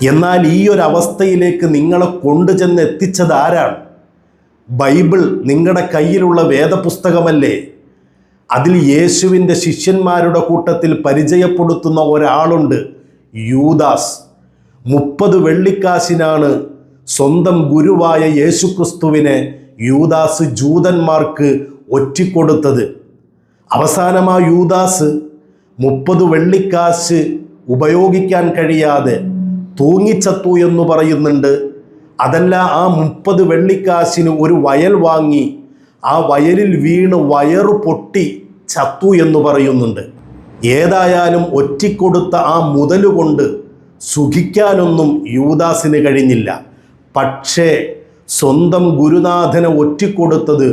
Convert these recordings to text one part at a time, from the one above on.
എന്നാൽ ഈ ഒരു അവസ്ഥയിലേക്ക് നിങ്ങളെ കൊണ്ടുചെന്ന് എത്തിച്ചത് ആരാണ്? ബൈബിൾ നിങ്ങളുടെ കയ്യിലുള്ള വേദപുസ്തകമല്ലേ? അതിൽ യേശുവിൻ്റെ ശിഷ്യന്മാരുടെ കൂട്ടത്തിൽ പരിചയപ്പെടുത്തുന്ന ഒരാളുണ്ട്, യൂദാസ്. 30 വെള്ളിക്കാശിനാണ് സ്വന്തം ഗുരുവായ യേശുക്രിസ്തുവിനെ യൂദാസ് ജൂതന്മാർക്ക് ഒറ്റിക്കൊടുത്തത്. അവസാനം ആ യൂദാസ് 30 വെള്ളിക്കാശ് ഉപയോഗിക്കാൻ കഴിയാതെ തൂങ്ങിച്ചത്തു എന്ന് പറയുന്നുണ്ട്. അതല്ല, ആ 30 വെള്ളിക്കാശിന് ഒരു വയൽ വാങ്ങി ആ വയലിൽ വീണ് വയറു പൊട്ടി ചത്തു എന്ന് പറയുന്നുണ്ട്. ഏതായാലും ഒറ്റിക്കൊടുത്ത ആ മുതലുകൊണ്ട് സുഖിക്കാനൊന്നും യൂദാസിന് കഴിഞ്ഞില്ല. പക്ഷേ സ്വന്തം ഗുരുനാഥനെ ഒറ്റിക്കൊടുത്തത്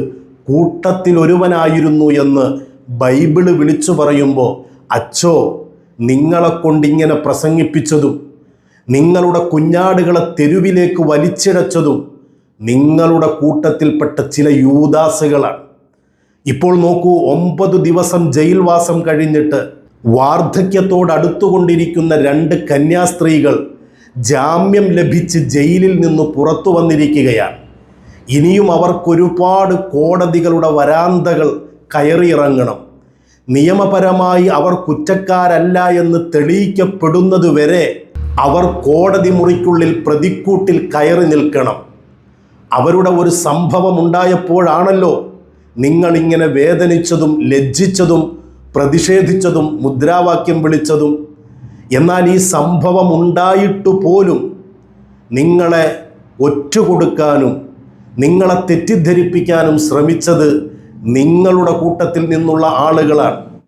കൂട്ടത്തിലൊരുവനായിരുന്നു എന്ന് ബൈബിള് വിളിച്ചു പറയുമ്പോൾ, അച്ചോ, നിങ്ങളെ കൊണ്ടിങ്ങനെ പ്രസംഗിപ്പിച്ചതും നിങ്ങളുടെ കുഞ്ഞാടുകളെ തെരുവിലേക്ക് വലിച്ചിഴച്ചതും നിങ്ങളുടെ കൂട്ടത്തിൽപ്പെട്ട ചില യൂദാസുകളാണ്. ഇപ്പോൾ നോക്കൂ, 9 ദിവസം ജയിൽവാസം കഴിഞ്ഞിട്ട് വാർദ്ധക്യത്തോടടുത്തുകൊണ്ടിരിക്കുന്ന 2 കന്യാസ്ത്രീകൾ ജാമ്യം ലഭിച്ച് ജയിലിൽ നിന്ന് പുറത്തു വന്നിരിക്കുകയാണ്. ഇനിയും അവർക്കൊരുപാട് കോടതികളുടെ വരാന്തകൾ കയറിയിറങ്ങണം. നിയമപരമായി അവർ കുറ്റക്കാരല്ല എന്ന് തെളിയിക്കപ്പെടുന്നതുവരെ അവർ കോടതി മുറിക്കുള്ളിൽ പ്രതിക്കൂട്ടിൽ കയറി നിൽക്കണം. അവരുടെ ഒരു സംഭവം ഉണ്ടായപ്പോഴാണല്ലോ നിങ്ങളിങ്ങനെ വേദനിച്ചതും ലജ്ജിച്ചതും പ്രതിഷേധിച്ചതും മുദ്രാവാക്യം വിളിച്ചതും. എന്നാൽ ഈ സംഭവം ഉണ്ടായിട്ടു പോലും നിങ്ങളെ ഒറ്റുകൊടുക്കാനും നിങ്ങളെ തെറ്റിദ്ധരിപ്പിക്കാനും ശ്രമിച്ചത് നിങ്ങളുടെ കൂട്ടത്തിൽ നിന്നുള്ള ആളുകളാണ്.